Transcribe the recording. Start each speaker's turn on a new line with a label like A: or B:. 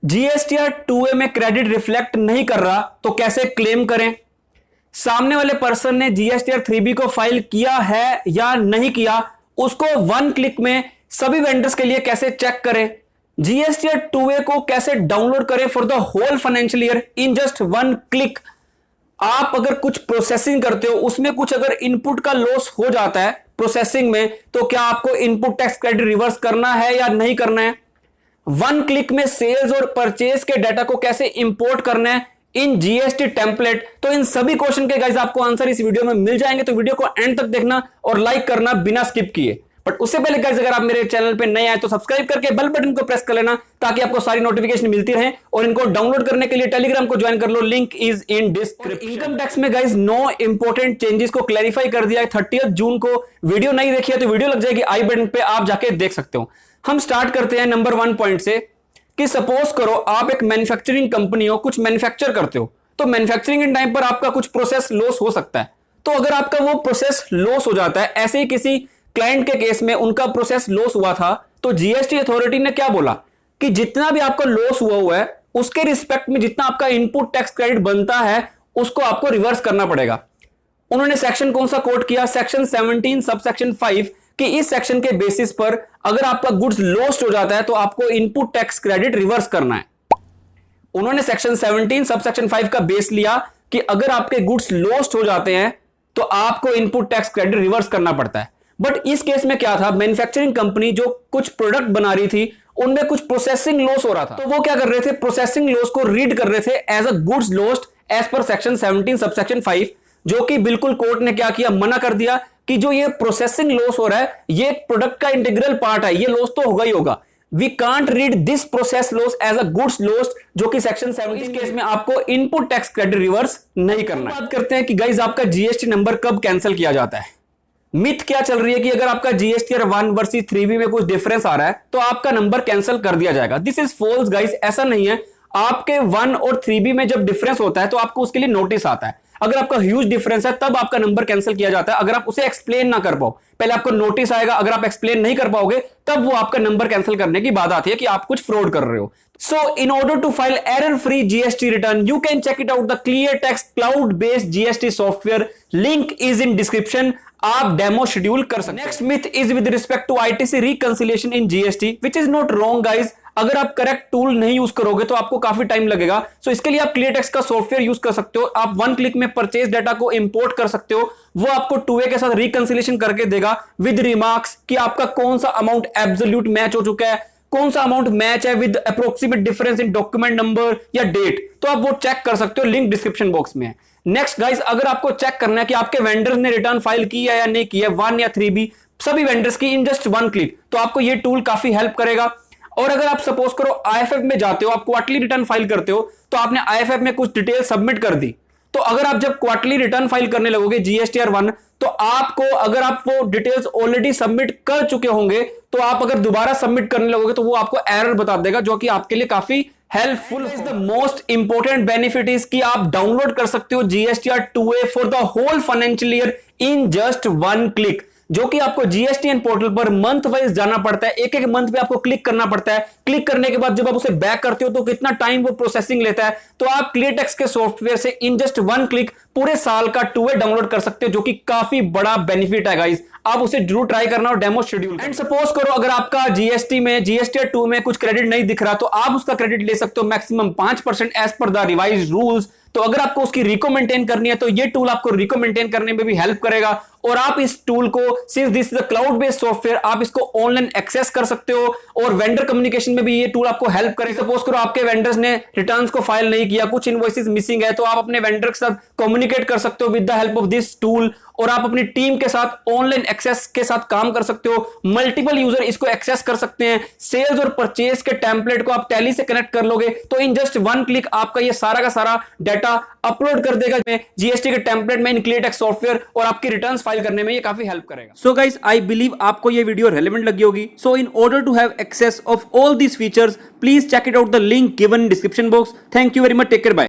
A: GSTR 2A में credit reflect नहीं कर रहा तो कैसे क्लेम करें। सामने वाले पर्सन ने जीएसटीआर 3B को फाइल किया है या नहीं किया, उसको वन क्लिक में सभी वेंडर्स के लिए कैसे चेक करें। जीएसटीआर 2A को कैसे डाउनलोड करें for the whole financial year in just one click. आप अगर कुछ प्रोसेसिंग करते हो, उसमें कुछ अगर इनपुट का लॉस हो जाता है प्रोसेसिंग में, तो क्या आपको इनपुट टैक्स क्रेडिट रिवर्स करना है या नहीं करना है। वन क्लिक में सेल्स और परचेज के डाटा को कैसे इंपोर्ट करना है इन जीएसटी टेम्पलेट। तो इन सभी क्वेश्चन के गाइस आपको आंसर इस वीडियो में मिल जाएंगे, तो वीडियो को एंड तक देखना और लाइक करना बिना स्किप किए। बट उससे पहले गाइस अगर आप मेरे चैनल पे नए आए तो सब्सक्राइब करके बेल बटन को प्रेस कर लेना ताकि आपको सारी नोटिफिकेशन मिलती रहे, और इनको डाउनलोड करने के लिए टेलीग्राम को ज्वाइन कर लो, link is in description. Income tax में गाइस 9 इंपॉर्टेंट चेंजेस को क्लैरिफाई कर दिया है 30 जून को। वीडियो नहीं देखी है तो वीडियो लग जाएगी आई बटन पे, आप जाके देख सकते हो। हम स्टार्ट करते हैं नंबर 1 पॉइंट से कि सपोज करो आप एक मैन्युफैक्चरिंग कंपनी हो, कुछ मैन्युफैक्चर करते हो, तो मैन्युफैक्चरिंग के टाइम पर आपका कुछ प्रोसेस लॉस हो सकता है। तो अगर आपका वो प्रोसेस लॉस हो जाता है, ऐसे ही किसी क्लाइंट के केस में उनका प्रोसेस लॉस हुआ था, तो जीएसटी अथॉरिटी ने क्या बोला कि जितना भी आपका लॉस हुआ है उसके रिस्पेक्ट में जितना आपका इनपुट टैक्स क्रेडिट बनता है उसको आपको रिवर्स करना पड़ेगा। उन्होंने सेक्शन कौन सा कोट किया, सेक्शन 17 सबसेक्शन 5, कि इस सेक्शन के बेसिस पर अगर आपका गुड्स लॉस्ट हो जाता है तो आपको इनपुट टैक्स क्रेडिट रिवर्स करना है। उन्होंने सेक्शन 17 सबसेक्शन 5 का बेस लिया कि अगर आपके गुड्स लॉस्ट हो जाते हैं तो आपको इनपुट टैक्स क्रेडिट रिवर्स करना पड़ता है। बट इस केस में क्या था, मैन्युफैक्चरिंग कंपनी जो कुछ प्रोडक्ट बना रही थी उनमें कुछ प्रोसेसिंग लॉस हो रहा था, तो वो क्या कर रहे थे, प्रोसेसिंग लॉस को रीड कर रहे थे as a goods lost as per section 17 subsection 5, जो कि बिल्कुल कोर्ट ने क्या किया, मना कर दिया कि जो ये प्रोसेसिंग लॉस हो रहा है ये प्रोडक्ट का इंटीग्रल पार्ट है, ये लॉस तो होगा ही होगा। We can't read this process loss as a goods lost, जो कि सेक्शन 17 इस केस में आपको इनपुट टैक्स क्रेडिट रिवर्स नहीं करना है। बात करते हैं कि गाइस आपका जीएसटी नंबर कब कैंसिल किया जाता है। मिथ क्या चल रही है कि अगर आपका जीएसटीआर 1 वर्सेस 3B में कुछ डिफरेंस आ रहा है तो आपका नंबर कैंसिल कर दिया जाएगा। दिस इज फॉल्स गाइस, ऐसा नहीं है। आपके 1 और 3B में जब डिफरेंस होता है तो आपको उसके लिए नोटिस आता है। अगर आपका ह्यूज डिफरेंस है तब आपका नंबर कैंसिल किया जाता है, अगर आप उसे एक्सप्लेन ना कर पाओ। पहले आपको नोटिस आएगा, अगर आप एक्सप्लेन नहीं कर पाओगे तब वो आपका नंबर कैंसिल करने की बात आती है कि आप कुछ फ्रॉड कर रहे हो। So in order to file error-free GST return, you can check it out the ClearText cloud-based GST software. Link is in description. आप डेमो शेड्यूल कर सकते हैं। Next myth is with respect to ITC reconciliation in GST, which is not wrong guys. अगर आप correct tool नहीं use करोगे तो आपको काफी टाइम लगेगा। सो इसके लिए आप क्लियरटेक्स्ट का सॉफ्टवेयर यूज कर सकते हो। आप वन क्लिक में परचेज डाटा को इंपोर्ट कर सकते हो, वो आपको 2A के साथ रिकंसिलिएशन करके देगा विद रिमार्क्स कि आपका कौन सा अमाउंट एब्सोल्यूट मैच हो चुका है, कौन सा अमाउंट मैच है with approximate difference in document number या डेट। तो आप वो चेक कर सकते हो, लिंक डिस्क्रिप्शन बॉक्स में है। नेक्स्ट गाइस, अगर आपको चेक करना है कि आपके वेंडर्स ने रिटर्न फाइल किया या नहीं किया, 1 या 3B सभी वेंडर्स की इन जस्ट वन क्लिक, तो आपको ये टूल काफी हेल्प करेगा। और अगर आप सपोज करो आईएफएफ में जाते हो, आप क्वार्टरली रिटर्न फाइल करते हो, तो आपने आईएफएफ में कुछ डिटेल सबमिट कर दी, तो अगर आप जब क्वार्टरली रिटर्न फाइल करने लगोगे जीएसटीआर 1, तो आपको अगर आप वो डिटेल्स ऑलरेडी सबमिट कर चुके होंगे तो आप अगर दोबारा सबमिट करने लगोगे तो वो आपको एरर बता देगा, जो कि आपके लिए काफी हेल्पफुल है। The most important benefit is कि आप डाउनलोड कर सकते हो GSTR 2A for the whole financial year in just one click, जो कि आपको जीएसटीएन पोर्टल पर मंथ वाइज जाना पड़ता है, एक एक मंथ पे आपको क्लिक करना पड़ता है। क्लिक करने के बाद जब आप उसे बैक करते हो तो कितना टाइम वो प्रोसेसिंग लेता है। तो आप क्लियरटेक्स्ट के सॉफ्टवेयर से इन जस्ट वन क्लिक पूरे साल का 2A डाउनलोड कर सकते हो, जो कि काफी बड़ा बेनिफिट है गाइस। आप उसे जरूर ट्राई करना और डेमो शेड्यूल। एंड सपोज करो अगर आपका जीएसटी में जीएसटीआर 2 में कुछ क्रेडिट नहीं दिख रहा, तो आप उसका क्रेडिट ले सकते हो maximum 5% as per the revise rules. तो अगर आपको उसकी रिको मेंटेन करनी है तो ये टूल आपको रिको मेंटेन करने में भी हेल्प करेगा। और आप इस टूल को, since this is a cloud based software, आप इसको ऑनलाइन एक्सेस कर सकते हो और वेंडर कम्युनिकेशन में भी ये टूल आपको हेल्प करेगा। सपोज करो आपके वेंडर्स ने रिटर्न्स को फाइल नहीं किया, कुछ इनवॉइसेस मिसिंग है, तो आप अपने वेंडर के साथ कम्युनिकेट कर सकते हो with the help of this tool, और आप अपनी टीम के साथ ऑनलाइन एक्सेस के साथ काम कर सकते हो। मल्टीपल यूजर इसको एक्सेस कर सकते हैं। सेल्स और परचेज के टेम्पलेट को आप टैली से कनेक्ट कर लोगे तो इन जस्ट वन क्लिक आपका ये सारा का सारा डाटा अपलोड कर देगा जीएसटी के टेम्पलेट में इन क्लियरटेक्स्ट सॉफ्टवेयर, और आपकी रिटर्न्स फाइल करने में ये काफी हेल्प करेगा। सो गाइस, आई बिलीव आपको ये वीडियो रेलेवेंट लगी होगी। So in order to have access of all these features, please check it out the link given in description box. Thank you very much, take care, bye.